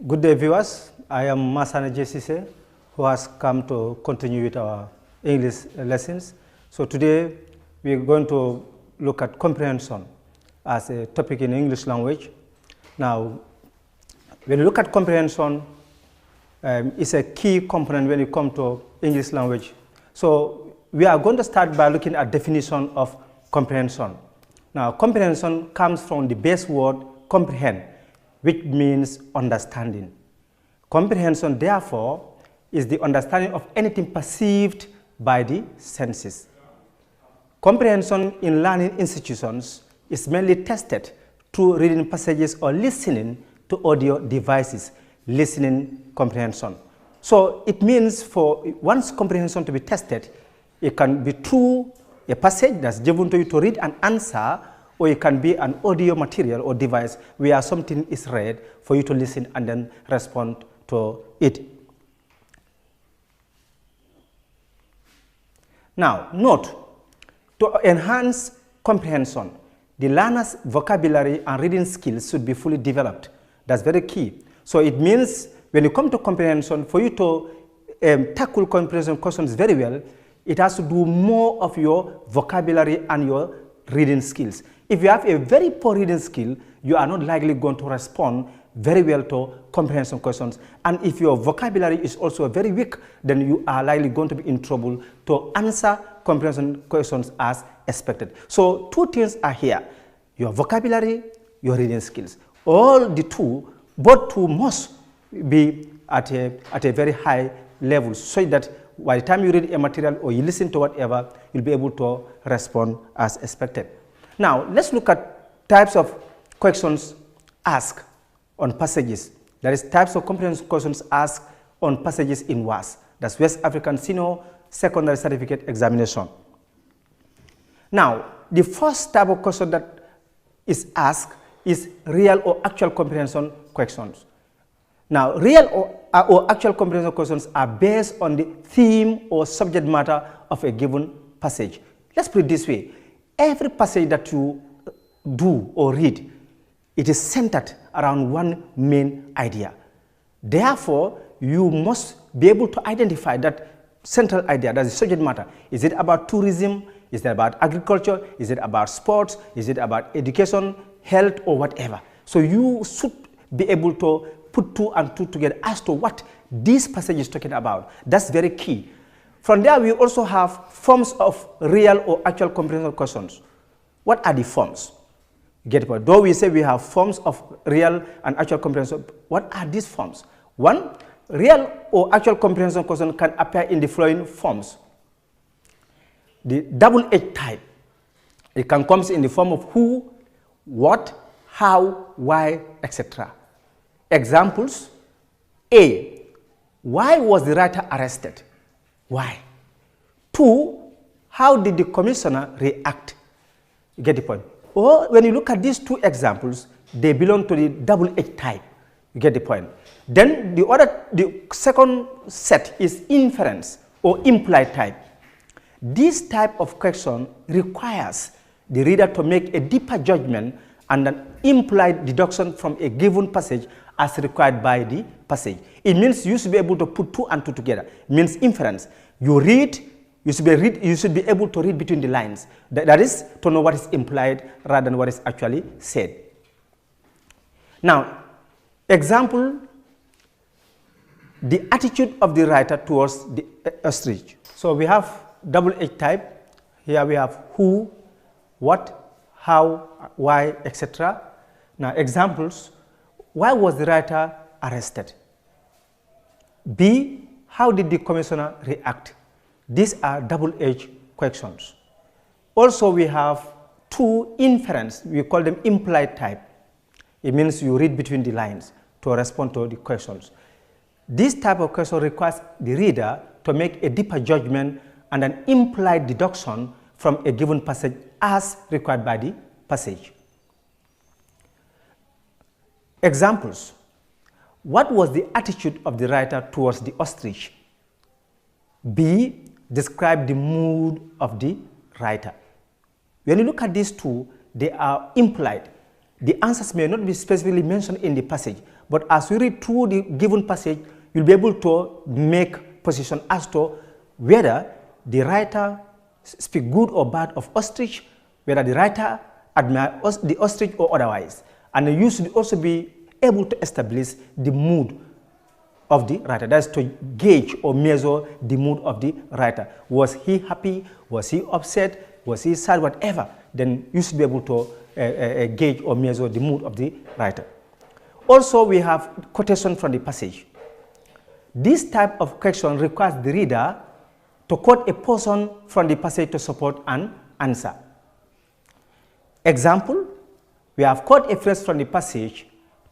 Good day, viewers. I am Masana JCC, who has come to continue with our English lessons. So today we are going to look at comprehension as a topic in English language. Now, when you look at comprehension, it's a key component when you come to English language. So we are going to start by looking at definition of comprehension. Now, comprehension comes from the base word comprehend, which means understanding. Comprehension, therefore, is the understanding of anything perceived by the senses. Comprehension in learning institutions is mainly tested through reading passages or listening to audio devices, listening comprehension. So it means for one's comprehension to be tested, it can be through a passage that's given to you to read and answer, or it can be an audio material or device where something is read for you to listen and then respond to it. Now, note, to enhance comprehension, the learner's vocabulary and reading skills should be fully developed. That's very key. So it means when you come to comprehension, for you to tackle comprehension questions very well, it has to do more of your vocabulary and your reading skills. If you have a very poor reading skill, you are not likely going to respond very well to comprehension questions. And if your vocabulary is also very weak, then you are likely going to be in trouble to answer comprehension questions as expected. So two things are here: your vocabulary, your reading skills. All the two, both two must be at a very high level, so that by the time you read a material or you listen to whatever, you'll be able to respond as expected. Now, let's look at types of questions asked on passages. That is, types of comprehension questions asked on passages in WAS. That's West African Senior Secondary Certificate Examination. Now, the first type of question that is asked is real or actual comprehension questions. Now, real or actual comprehension questions are based on the theme or subject matter of a given passage. Let's put it this way: every passage that you do or read, it is centered around one main idea. Therefore, you must be able to identify that central idea, that's the subject matter. Is it about tourism? Is it about agriculture? Is it about sports? Is it about education, health, or whatever? So you should be able to put two and two together as to what this passage is talking about. That's very key. From there, we also have forms of real or actual comprehension questions. What are the forms? Get it? Though we say we have forms of real and actual comprehension, what are these forms? One, real or actual comprehension question can appear in the following forms. The double-edged type. It can come in the form of who, what, how, why, etc. Examples: A, why was the writer arrested? Why? 2, how did the commissioner react? You get the point? Or when you look at these two examples, they belong to the double-edged type. You get the point? Then the second set is inference or implied type. This type of question requires the reader to make a deeper judgment and an implied deduction from a given passage as required by the passage. It means you should be able to put two and two together. It means inference. You read, you should be able to read between the lines. That is, to know what is implied rather than what is actually said. Now, example, the attitude of the writer towards the ostrich. So we have double-edged type. Here we have who, what, how, why, etc. Now, examples: why was the writer arrested? B, how did the commissioner react? These are double-edged questions. Also, we have two inference. We call them implied type. It means you read between the lines to respond to the questions. This type of question requires the reader to make a deeper judgment and an implied deduction from a given passage as required by the passage. Examples: what was the attitude of the writer towards the ostrich? B, describe the mood of the writer. When you look at these two, they are implied. The answers may not be specifically mentioned in the passage, but as you read through the given passage, you'll be able to make position as to whether the writer speak good or bad of ostrich, whether the writer admire the ostrich or otherwise. And you should also be able to establish the mood of the writer. That's to gauge or measure the mood of the writer. Was he happy? Was he upset? Was he sad? Whatever. Then you should be able to gauge or measure the mood of the writer. Also, we have quotation from the passage. This type of question requires the reader to quote a portion from the passage to support an answer. Example, we have quoted a phrase from the passage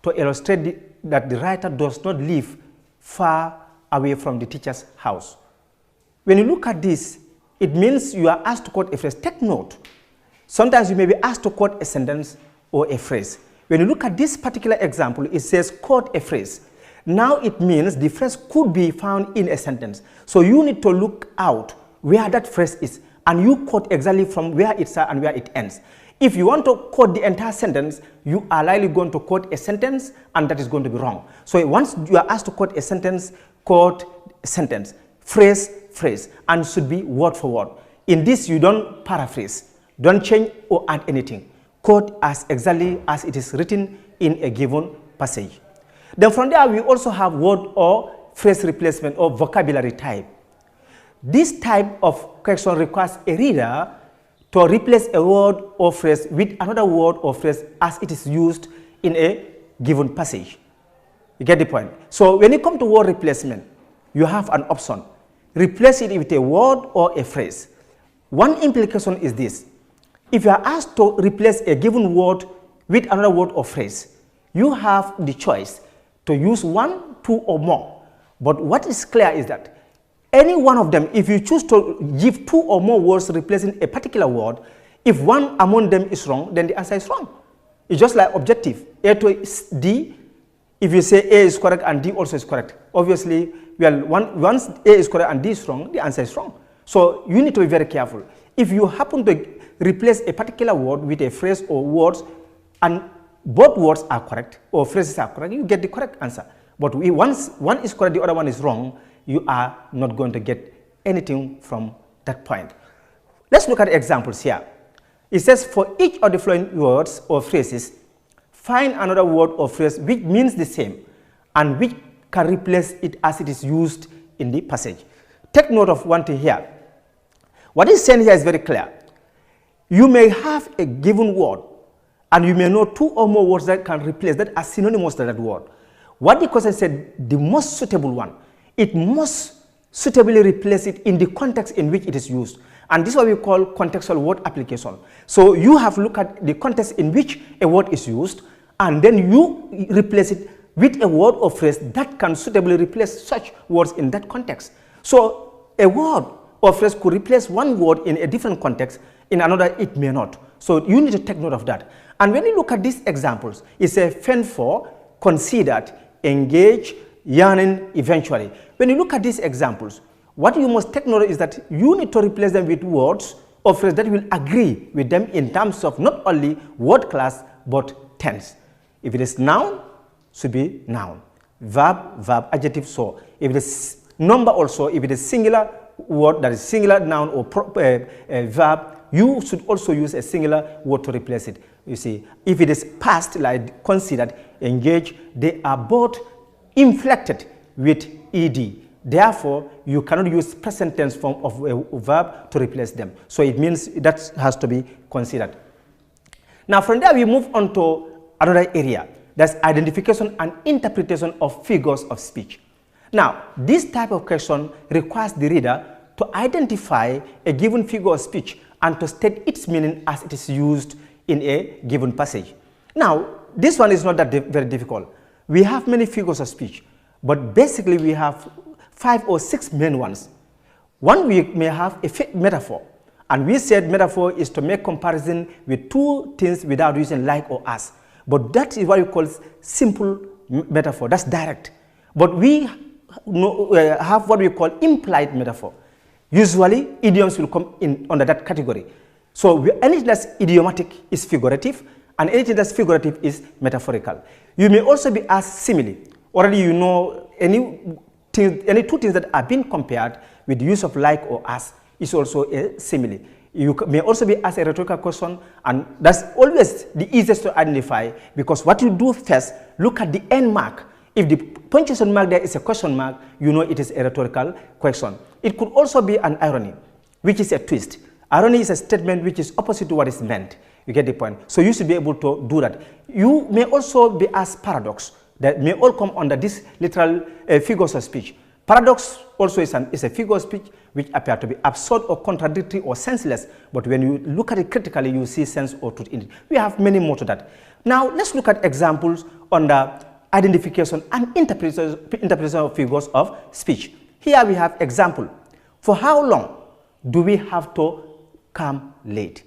to illustrate that the writer does not live far away from the teacher's house. When you look at this, it means you are asked to quote a phrase. Take note. Sometimes you may be asked to quote a sentence or a phrase. When you look at this particular example, it says quote a phrase. Now it means the phrase could be found in a sentence. So you need to look out where that phrase is, and you quote exactly from where it starts and where it ends. If you want to quote the entire sentence, you are likely going to quote a sentence, and that is going to be wrong. So once you are asked to quote a sentence, quote a sentence, phrase, phrase, and should be word for word. In this, you don't paraphrase, don't change or add anything. Quote as exactly as it is written in a given passage. Then from there, we also have word or phrase replacement or vocabulary type. This type of question requires a reader to replace a word or phrase with another word or phrase as it is used in a given passage. You get the point? So when you come to word replacement, you have an option. Replace it with a word or a phrase. One implication is this. If you are asked to replace a given word with another word or phrase, you have the choice to use one, two, or more. But what is clear is that any one of them, if you choose to give two or more words replacing a particular word, if one among them is wrong, then the answer is wrong. It's just like objective. A to D, if you say A is correct and D also is correct, obviously, well, once A is correct and D is wrong, the answer is wrong. So you need to be very careful. If you happen to replace a particular word with a phrase or words, and both words are correct or phrases are correct, you get the correct answer. But once one is correct, the other one is wrong, you are not going to get anything from that point. Let's look at examples here. It says, for each of the following words or phrases, find another word or phrase which means the same and which can replace it as it is used in the passage. Take note of one thing here. What is saying here is very clear. You may have a given word and you may know two or more words that can replace that as synonymous to that word. What the question said, the most suitable one, it must suitably replace it in the context in which it is used. And this is what we call contextual word application. So you have to look at the context in which a word is used, and then you replace it with a word or phrase that can suitably replace such words in that context. So a word or phrase could replace one word in a different context, in another it may not. So you need to take note of that. And when you look at these examples, it's a fend for, considered, engage, yearning, eventually. When you look at these examples, what you must take note of is that you need to replace them with words or phrases that will agree with them in terms of not only word class but tense. If it is noun, should be noun. Verb, verb, adjective, so. If it is number also, if it is singular word, that is singular noun or verb, you should also use a singular word to replace it. You see, if it is past, like considered, engage, they are both inflected with ed. Therefore, you cannot use present tense form of a verb to replace them. So it means that has to be considered. Now from there we move on to another area. That's identification and interpretation of figures of speech. Now this type of question requires the reader to identify a given figure of speech and to state its meaning as it is used in a given passage. Now this one is not that very difficult. We have many figures of speech, but basically we have 5 or 6 main ones. One, we may have a metaphor, and we said metaphor is to make comparison with two things without using like or as. But that is what we call simple metaphor, that's direct. But we have what we call implied metaphor. Usually idioms will come in under that category. So anything that's idiomatic is figurative, And anything that's figurative is metaphorical. You may also be asked simile. Already you know any two things that are being compared with the use of like or as is also a simile. You may also be asked a rhetorical question, and that's always the easiest to identify, because what you do first, look at the end mark. If the punctuation mark there is a question mark, you know it is a rhetorical question. It could also be an irony, which is a twist. Irony is a statement which is opposite to what is meant. You get the point? So you should be able to do that. You may also be asked paradox. That may all come under this literal figures of speech. Paradox also is a figure of speech which appear to be absurd or contradictory or senseless, but when you look at it critically, you see sense or truth in it. We have many more to that. Now, let's look at examples on the identification and interpretation of figures of speech. Here we have example. For how long do we have to come late?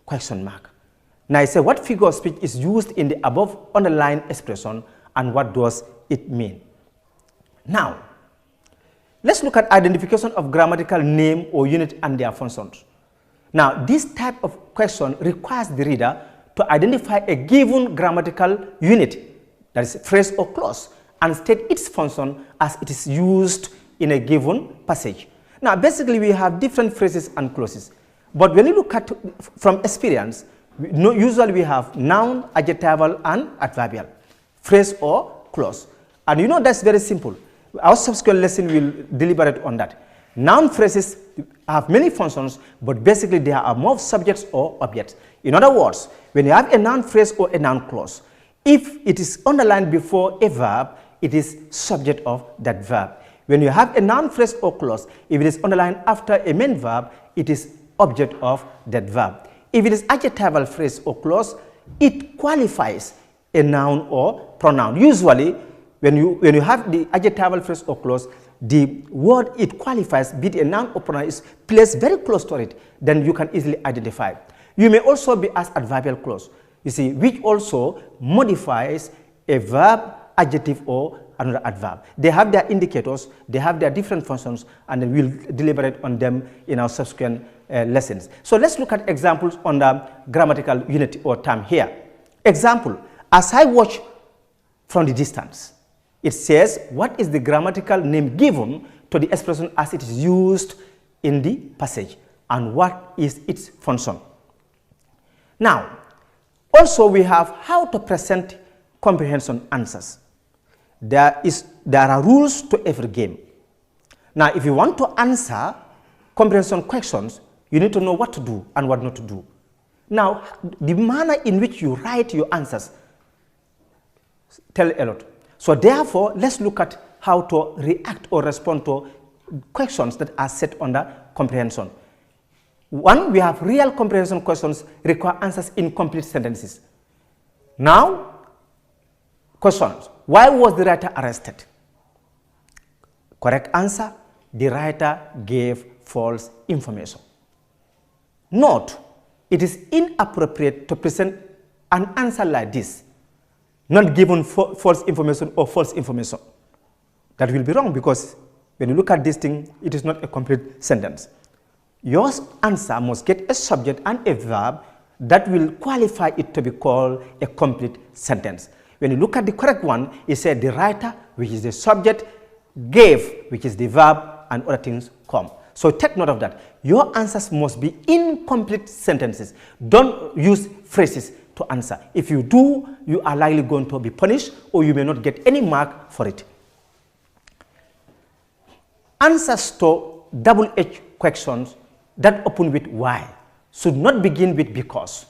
Question mark. Now I say, what figure of speech is used in the above underlined expression and what does it mean? Now, let's look at identification of grammatical name or unit and their functions. Now, this type of question requires the reader to identify a given grammatical unit, that is phrase or clause, and state its function as it is used in a given passage. Now, basically we have different phrases and clauses, but when you look at from experience, usually we have noun, adjectival, and adverbial, phrase or clause. And you know that's very simple. Our subsequent lesson will deliberate on that. Noun phrases have many functions, but basically they are more subjects or objects. In other words, when you have a noun phrase or a noun clause, if it is underlined before a verb, it is subject of that verb. When you have a noun phrase or clause, if it is underlined after a main verb, it is object of that verb. If it is adjectival phrase or clause, it qualifies a noun or pronoun. Usually, when you have the adjectival phrase or clause, the word it qualifies, be it a noun or pronoun, is placed very close to it, then you can easily identify. You may also be asked adverbial clause, you see, which also modifies a verb, adjective, or another adverb. They have their indicators, they have their different functions, and then we'll deliberate on them in our subsequent lessons. So let's look at examples on the grammatical unit or term here. Example, as I watch from the distance, it says what is the grammatical name given to the expression as it is used in the passage and what is its function. Now, also we have how to present comprehension answers. There are rules to every game. Now, if you want to answer comprehension questions, you need to know what to do and what not to do. Now, the manner in which you write your answers tell a lot. So therefore, let's look at how to react or respond to questions that are set under comprehension. One, we have real comprehension questions require answers in complete sentences. Now, questions. Why was the writer arrested? Correct answer, the writer gave false information. Note, it is inappropriate to present an answer like this, not given false information or false information. That will be wrong, because when you look at this thing, it is not a complete sentence. Your answer must get a subject and a verb that will qualify it to be called a complete sentence. When you look at the correct one, it said the writer, which is the subject, gave, which is the verb, and other things come. So take note of that. Your answers must be incomplete sentences. Don't use phrases to answer. If you do, you are likely going to be punished, or you may not get any mark for it. Answers to double-H questions that open with why should not begin with because.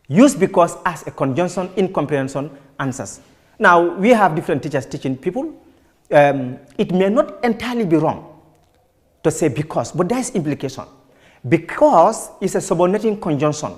Use because as a conjunction in comprehension answers. Now, we have different teachers teaching people. It may not entirely be wrong to say because, but there is implication. Because is a subordinating conjunction.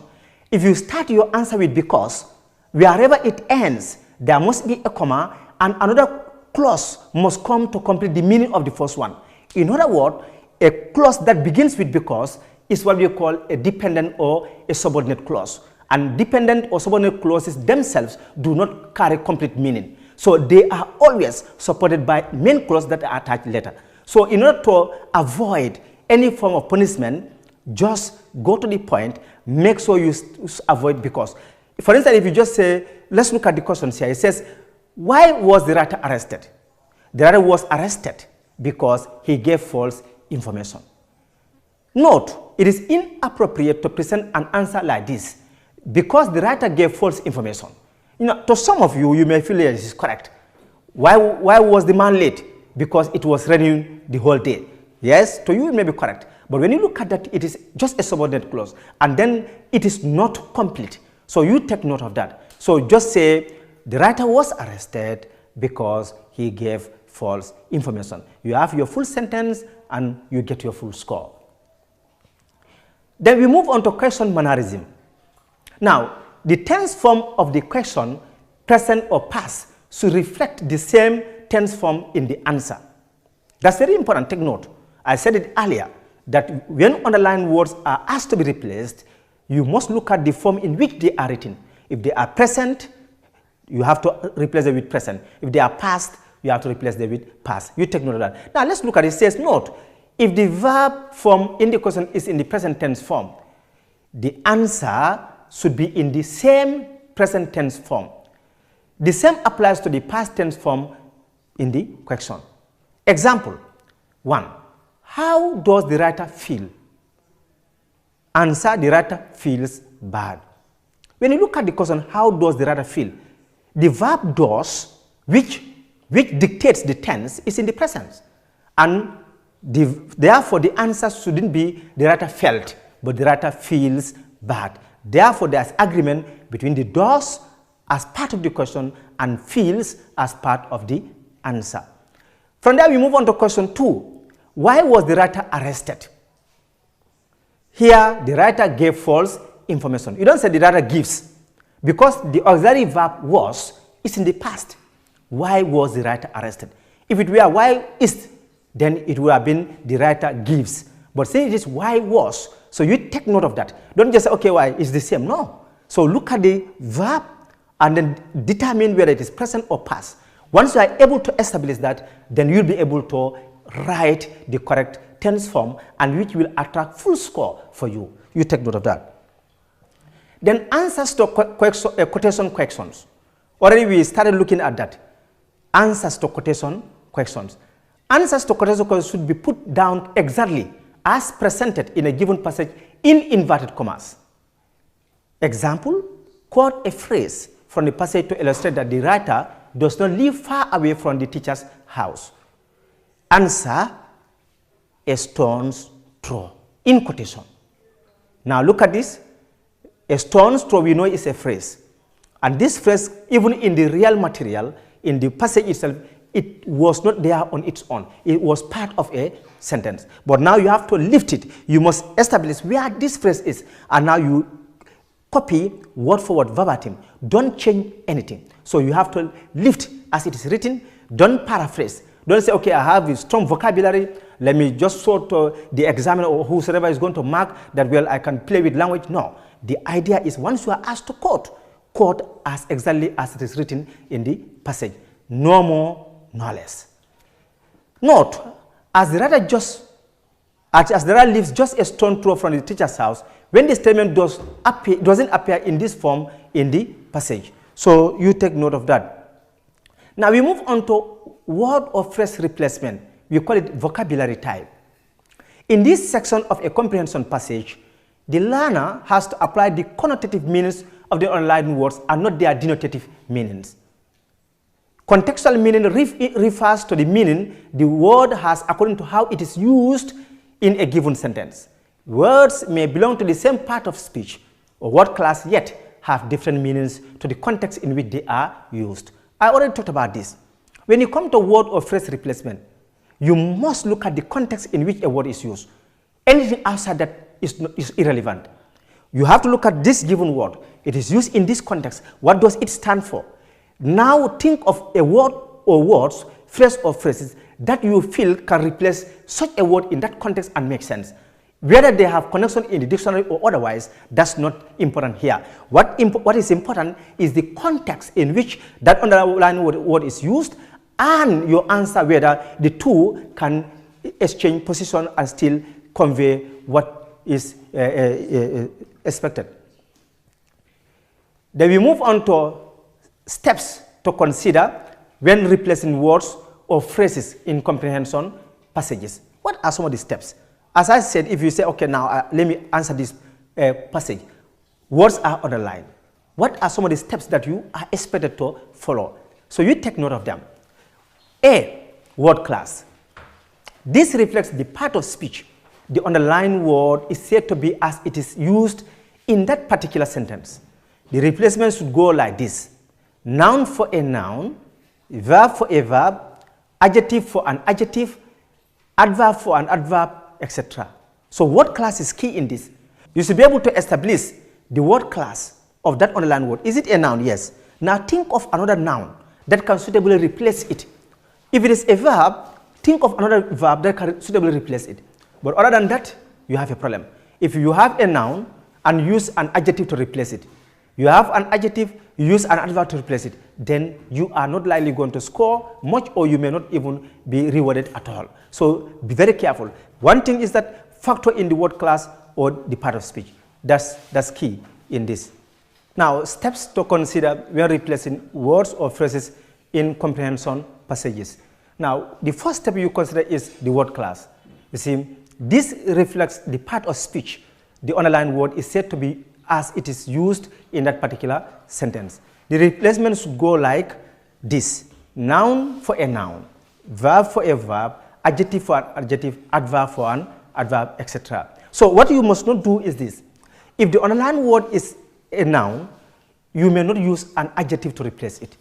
If you start your answer with because, wherever it ends, there must be a comma, and another clause must come to complete the meaning of the first one. In other words, a clause that begins with because is what we call a dependent or a subordinate clause. And dependent or subordinate clauses themselves do not carry complete meaning. So they are always supported by main clause that are attached later. So in order to avoid any form of punishment, just go to the point, make sure you avoid because. For instance, if you just say, let's look at the questions here. It says, why was the writer arrested? The writer was arrested because he gave false information. Note, it is inappropriate to present an answer like this because the writer gave false information. You know, to some of you, you may feel this is correct. Why was the man late? Because it was raining the whole day. Yes, to you it may be correct. But when you look at that, it is just a subordinate clause. And then it is not complete. So you take note of that. So just say, the writer was arrested because he gave false information. You have your full sentence and you get your full score. Then we move on to question mannerism. Now, the tense form of the question, present or past, should reflect the same tense form in the answer. That's very important. Take note. I said it earlier that when underlined words are asked to be replaced, you must look at the form in which they are written. If they are present, you have to replace them with present. If they are past, you have to replace them with past. You take note of that. Now let's look at it. It says, note, if the verb form in the question is in the present tense form, the answer should be in the same present tense form. The same applies to the past tense form in the question. Example 1. How does the writer feel? Answer, the writer feels bad. When you look at the question, how does the writer feel? The verb does, which dictates the tense, is in the present. And therefore, the answer shouldn't be the writer felt, but the writer feels bad. Therefore, there's agreement between the does as part of the question and feels as part of the answer. From there, we move on to question 2. Why was the writer arrested? Here, the writer gave false information. You don't say the writer gives, because the auxiliary verb was is in the past. Why was the writer arrested? If it were why is, then it would have been the writer gives. But since it is why was, so you take note of that. Don't just say, okay, why is the same. No. So look at the verb and then determine whether it is present or past. Once you are able to establish that, then you'll be able to write the correct tense form, and which will attract full score for you. You take note of that. Then answers to quotation questions. Already we started looking at that. Answers to quotation questions. Answers to quotation questions should be put down exactly as presented in a given passage in inverted commas. Example, quote a phrase from the passage to illustrate that the writer does not live far away from the teacher's house. Answer, a stone's throw, in quotation. Now look at this. A stone's throw, we know, is a phrase. And this phrase, even in the real material, in the passage itself, it was not there on its own. It was part of a sentence. But now you have to lift it. You must establish where this phrase is. And now you copy word for word, verbatim. Don't change anything. So you have to lift as it is written. Don't paraphrase. Don't say, okay, I have a strong vocabulary. Let me just show to the examiner or whosoever is going to mark that, well, I can play with language. No. The idea is once you are asked to quote, quote as exactly as it is written in the passage. No more, no less. Note, as the writer leaves just a stone throw from the teacher's house, when the statement doesn't appear in this form in the passage. So you take note of that. Now we move on to word or phrase replacement. We call it vocabulary type. In this section of a comprehension passage, the learner has to apply the connotative meanings of the underlined words and not their denotative meanings. Contextual meaning refers to the meaning the word has according to how it is used in a given sentence. Words may belong to the same part of speech or word class, yet have different meanings to the context in which they are used. I already talked about this. When you come to word or phrase replacement, you must look at the context in which a word is used. Anything outside that is irrelevant. You have to look at this given word. It is used in this context. What does it stand for? Now think of a word or words, phrase or phrases that you feel can replace such a word in that context and make sense. Whether they have connection in the dictionary or otherwise, that's not important here. What is important is the context in which that underlying word is used, and your answer whether the two can exchange position and still convey what is expected. Then we move on to steps to consider when replacing words or phrases in comprehension passages. What are some of the steps? As I said, if you say, okay, now let me answer this passage, words are underlined. What are some of the steps that you are expected to follow? So you take note of them. A, word class. This reflects the part of speech the underlined word is said to be as it is used in that particular sentence. The replacement should go like this: noun for a noun, verb for a verb, adjective for an adjective, adverb for an adverb, etc. So word class is key in this. You should be able to establish the word class of that underlined word. Is it a noun? Yes. Now think of another noun that can suitably replace it. If it is a verb, think of another verb that can suitably replace it. But other than that, you have a problem. If you have a noun and use an adjective to replace it, you have an adjective, you use an adverb to replace it, then you are not likely going to score much, or you may not even be rewarded at all. So be very careful. One thing is that factor in the word class or the part of speech. That's key in this. Now, steps to consider when replacing words or phrases in comprehension passages. Now, the first step you consider is the word class. You see, this reflects the part of speech the underlined word is said to be as it is used in that particular sentence. The replacement should go like this: noun for a noun, verb for a verb, adjective for an adjective, adverb for an adverb, etc. So what you must not do is this: if the underlined word is a noun, you may not use an adjective to replace it.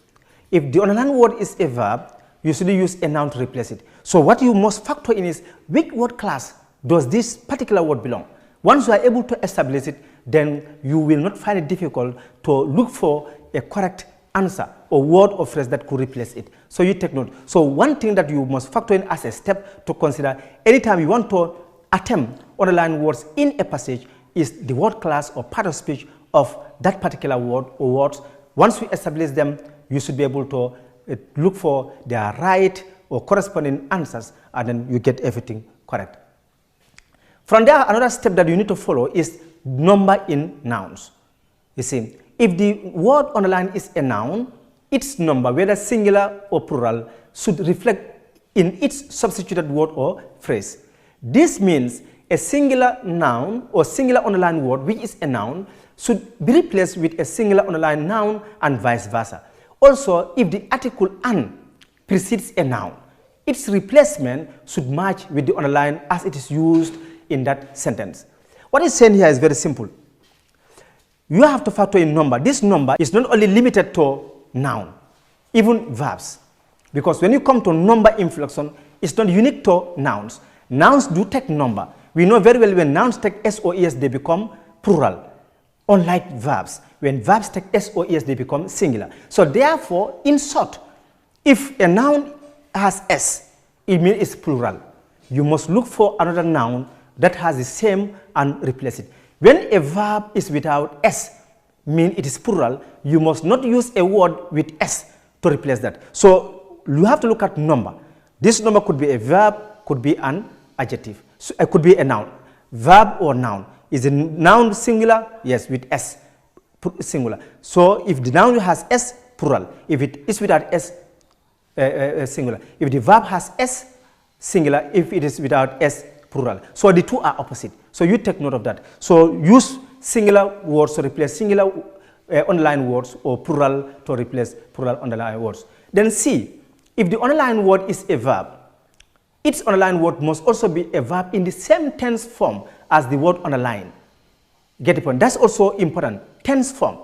If the underlined word is a verb, you should use a noun to replace it. So what you must factor in is which word class does this particular word belong. Once you are able to establish it, then you will not find it difficult to look for a correct answer or word or phrase that could replace it. So you take note. So one thing that you must factor in as a step to consider anytime you want to attempt underline words in a passage is the word class or part of speech of that particular word or words. Once we establish them, you should be able to look for their right or corresponding answers, and then you get everything correct. From there, another step that you need to follow is number in nouns. You see, if the word underlined is a noun, its number, whether singular or plural, should reflect in its substituted word or phrase. This means a singular noun or singular underlined word, which is a noun, should be replaced with a singular underlined noun and vice versa. Also, if the article an precedes a noun, its replacement should match with the underline as it is used in that sentence. What is saying here is very simple. You have to factor in number. This number is not only limited to noun, even verbs. Because when you come to number inflection, it's not unique to nouns. Nouns do take number. We know very well when nouns take S or ES, they become plural. Unlike verbs. When verbs take S or ES, they become singular. So therefore, in short, if a noun has S, it means it's plural. You must look for another noun that has the same and replace it. When a verb is without S, mean it is plural, you must not use a word with S to replace that. So you have to look at number. This number could be a verb, could be an adjective, so it could be a noun. Verb or noun. Is a noun singular? Yes, with S, singular. So if the noun has S, plural. If it is without S, singular. If the verb has S, singular. If it is without S, plural. So the two are opposite. So you take note of that. So use singular words to replace singular underlined words, or plural to replace plural underlined words. Then C, if the underlined word is a verb, its underlined word must also be a verb in the same tense form as the word underlined. Get the point? That's also important. Tense form.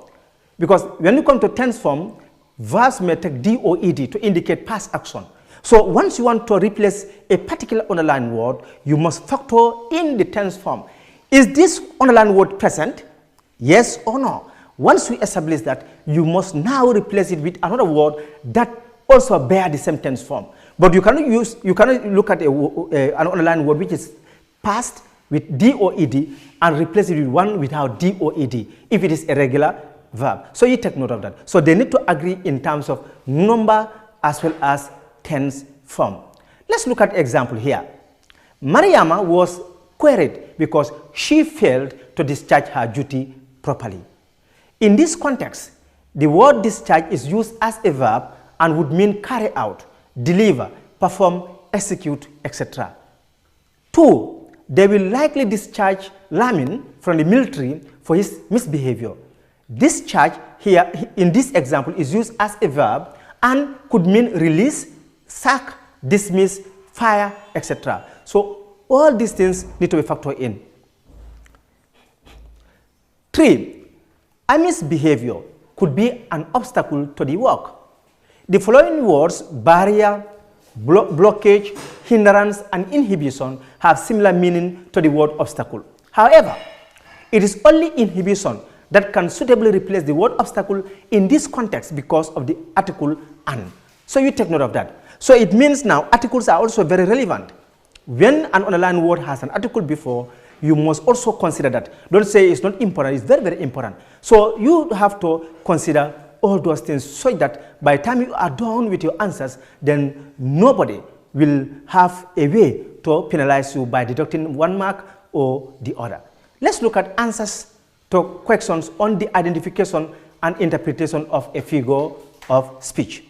Because when you come to tense form, verbs may take D or ED to indicate past action. So once you want to replace a particular underlined word, you must factor in the tense form. Is this underlined word present? Yes or no? Once we establish that, you must now replace it with another word that also bear the same tense form. But you cannot look at an underlined word which is past with D or ED and replace it with one without D or ED if it is a regular verb. So you take note of that. So they need to agree in terms of number as well as tense form. Let's look at example here. Mariama was queried because she failed to discharge her duty properly. In this context, the word discharge is used as a verb and would mean carry out, deliver, perform, execute, etc. 2. They will likely discharge Lamin from the military for his misbehavior. Discharge here in this example is used as a verb and could mean release, sack, dismiss, fire, etc. So all these things need to be factored in. 3. Ami's behavior could be an obstacle to the work. The following words, barrier, blockage, hindrance, and inhibition, have similar meaning to the word obstacle. However, it is only inhibition that can suitably replace the word obstacle in this context because of the article an. So you take note of that. So it means now articles are also very relevant. When an underlined word has an article before, you must also consider that. Don't say it's not important, it's very, very important. So you have to consider all those things so that by the time you are done with your answers, then nobody will have a way to penalize you by deducting 1 mark or the other. Let's look at answers to questions on the identification and interpretation of a figure of speech.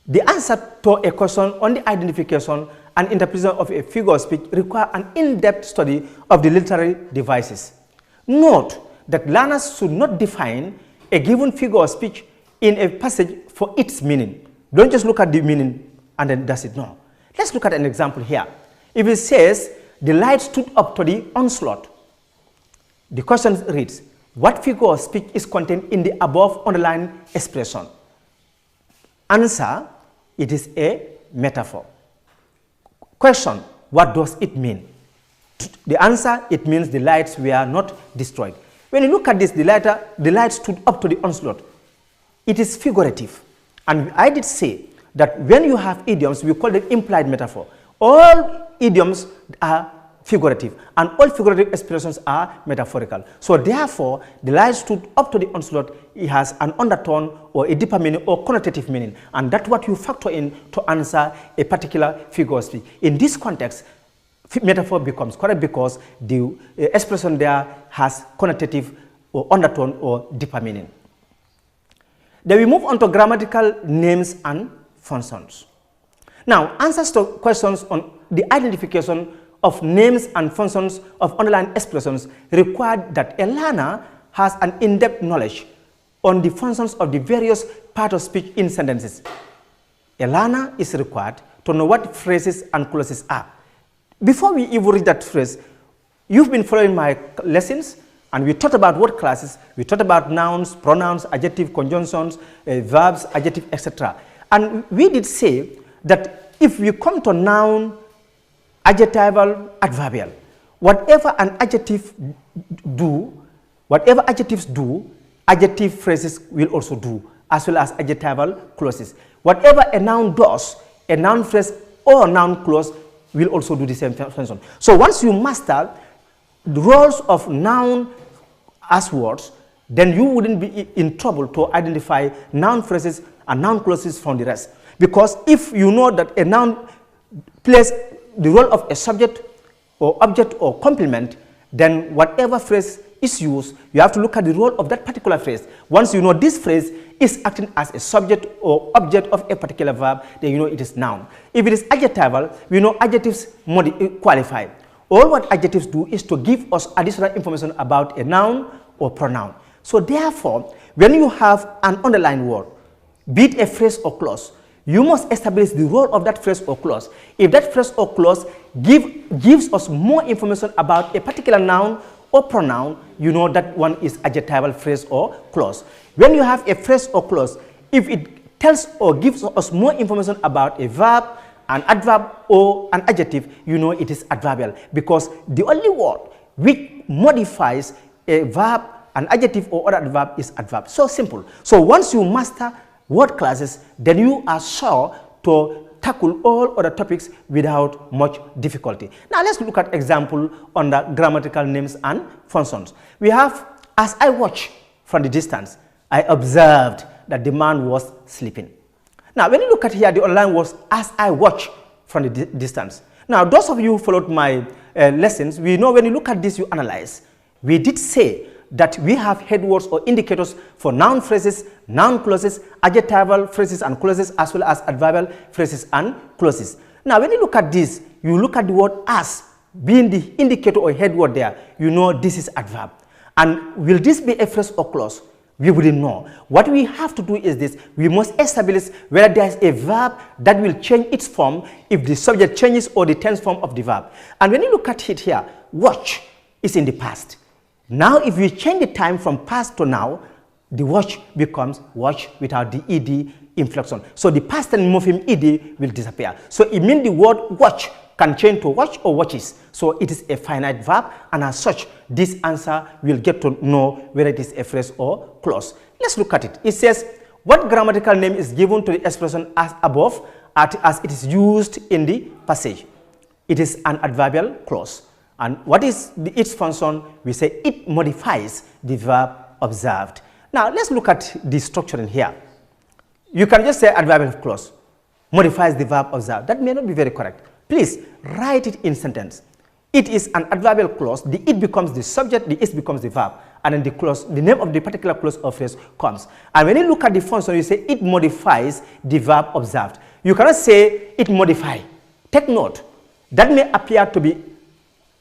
The answer to a question on the identification and interpretation of a figure of speech require an in-depth study of the literary devices. Note that learners should not define a given figure of speech in a passage for its meaning. Don't just look at the meaning and then that's it. No. Let's look at an example here. If it says, the light stood up to the onslaught, the question reads, what figure of speech is contained in the above underlined expression? Answer, it is a metaphor. Question, what does it mean? The answer, it means the lights were not destroyed. When you look at this, the light stood up to the onslaught. It is figurative. And I did say that when you have idioms, we call them implied metaphor. All idioms are figurative, and all figurative expressions are metaphorical. So therefore, the light stood up to the onslaught, it has an undertone or a deeper meaning or connotative meaning, and that's what you factor in to answer a particular figure of speech. In this context, metaphor becomes correct because the expression there has connotative or undertone or deeper meaning. Then we move on to grammatical names and functions. Now, answers to questions on the identification of names and functions of underlined expressions require that a learner has an in-depth knowledge on the functions of the various parts of speech in sentences. A learner is required to know what phrases and clauses are. Before we even read that phrase, you've been following my lessons, and we talked about word classes, we talked about nouns, pronouns, adjective, conjunctions, verbs, adjective, etc. And we did say that if we come to noun, adjectival, adverbial, whatever an adjective do, whatever adjectives do, adjective phrases will also do, as well as adjectival clauses. Whatever a noun does, a noun phrase or a noun clause will also do the same function. So once you master the roles of noun as words, then you wouldn't be in trouble to identify noun phrases and noun clauses from the rest. Because if you know that a noun plays the role of a subject or object or complement, then whatever phrase is used, you have to look at the role of that particular phrase. Once you know this phrase is acting as a subject or object of a particular verb, then you know it is noun. If it is adjectival, we know adjectives qualify. All what adjectives do is to give us additional information about a noun or pronoun. So therefore, when you have an underlined word, be it a phrase or clause, you must establish the role of that phrase or clause. If that phrase or clause gives us more information about a particular noun or pronoun, you know that one is adjectival phrase or clause. When you have a phrase or clause, if it tells or gives us more information about a verb, an adverb, or an adjective, you know it is adverbial, because the only word which modifies a verb, an adjective, or other adverb is adverb. So simple. So once you master word classes, then you are sure to tackle all other topics without much difficulty. Now let's look at example on the grammatical names and functions. We have, as I watched from the distance, I observed that the man was sleeping. Now when you look at here, the online was as I watched from the distance. Now those of you who followed my lessons, we know when you look at this, you analyze. We did say that we have head words or indicators for noun phrases, noun clauses, adjectival phrases and clauses, as well as adverbial phrases and clauses. Now, when you look at this, you look at the word as being the indicator or head word there, you know this is adverb. And will this be a phrase or clause? We wouldn't know. What we have to do is this: we must establish whether there is a verb that will change its form if the subject changes or the tense form of the verb. And when you look at it here, watch is in the past. Now, if we change the time from past to now, the watch becomes watch without the ed inflection. So the past tense morpheme ed will disappear. So it means the word watch can change to watch or watches. So it is a finite verb, and as such, this answer will get to know whether it is a phrase or clause. Let's look at it. It says, what grammatical name is given to the expression as above as it is used in the passage? It is an adverbial clause. And what is its function? We say it modifies the verb observed. Now, let's look at the structure in here. You can just say adverbial clause modifies the verb observed. That may not be very correct. Please write it in sentence. It is an adverbial clause. The it becomes the subject, the is becomes the verb, and then the clause, the name of the particular clause or phrase comes. And when you look at the function, you say it modifies the verb observed. You cannot say it modify. Take note. That may appear to be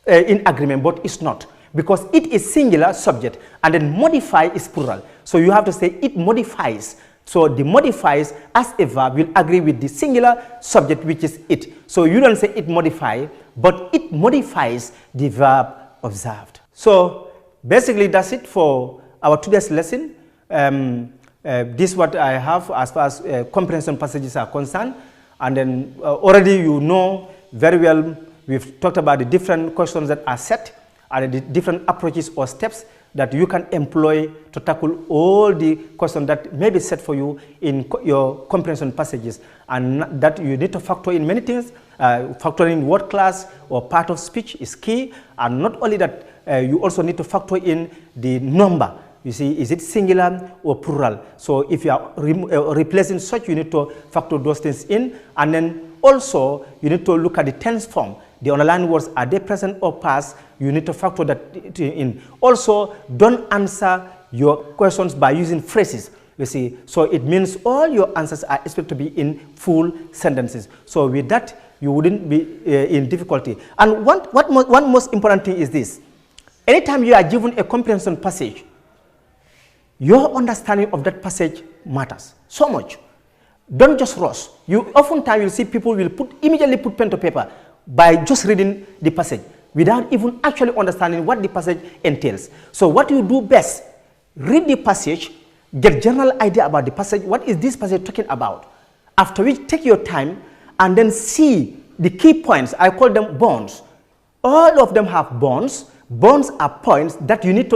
in agreement, but it's not, because it is singular subject and then modify is plural. So you have to say it modifies. So the modifies as a verb will agree with the singular subject, which is it. So you don't say it modify, but it modifies the verb observed. So basically that's it for our today's lesson. This is what I have as far as comprehension passages are concerned. And then already you know very well, we've talked about the different questions that are set and the different approaches or steps that you can employ to tackle all the questions that may be set for you in your comprehension passages, and that you need to factor in many things. Factor in word class or part of speech is key, and not only that, you also need to factor in the number. You see, is it singular or plural? So if you are replacing such, you need to factor those things in, and then also you need to look at the tense form. The underlined words, are they present or past? You need to factor that in. Also, don't answer your questions by using phrases. You see, so it means all your answers are expected to be in full sentences. So with that, you wouldn't be in difficulty. And one most important thing is this: anytime you are given a comprehension passage, your understanding of that passage matters so much. Don't just rush. Oftentimes you'll see people will immediately put pen to paper by just reading the passage without even actually understanding what the passage entails. So what you do best, read the passage, get general idea about the passage. What is this passage talking about? After which, take your time and then see the key points. I call them bonds. All of them have bonds. Bonds are points that you need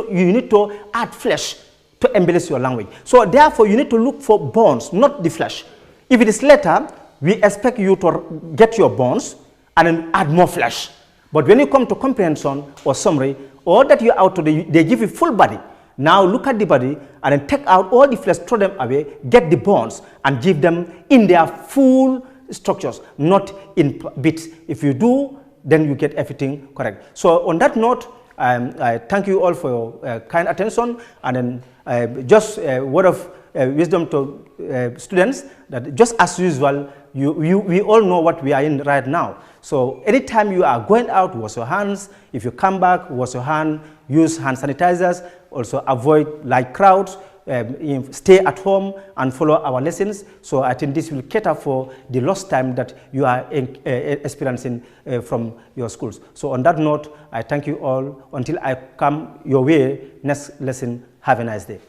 to add flesh to embellish your language. So therefore, you need to look for bonds, not the flesh. If it is letter, we expect you to get your bonds and then add more flesh. But when you come to comprehension or summary, all that you out to they give you full body. Now look at the body and then take out all the flesh, throw them away, get the bonds and give them in their full structures, not in bits. If you do, then you get everything correct. So on that note, I thank you all for your kind attention, and then just a word of wisdom to students, that just as usual, we all know what we are in right now. So anytime you are going out, wash your hands. If you come back, wash your hand, use hand sanitizers. Also avoid large crowds, stay at home and follow our lessons. So I think this will cater for the lost time that you are experiencing from your schools. So on that note, I thank you all. Until I come your way next lesson, have a nice day.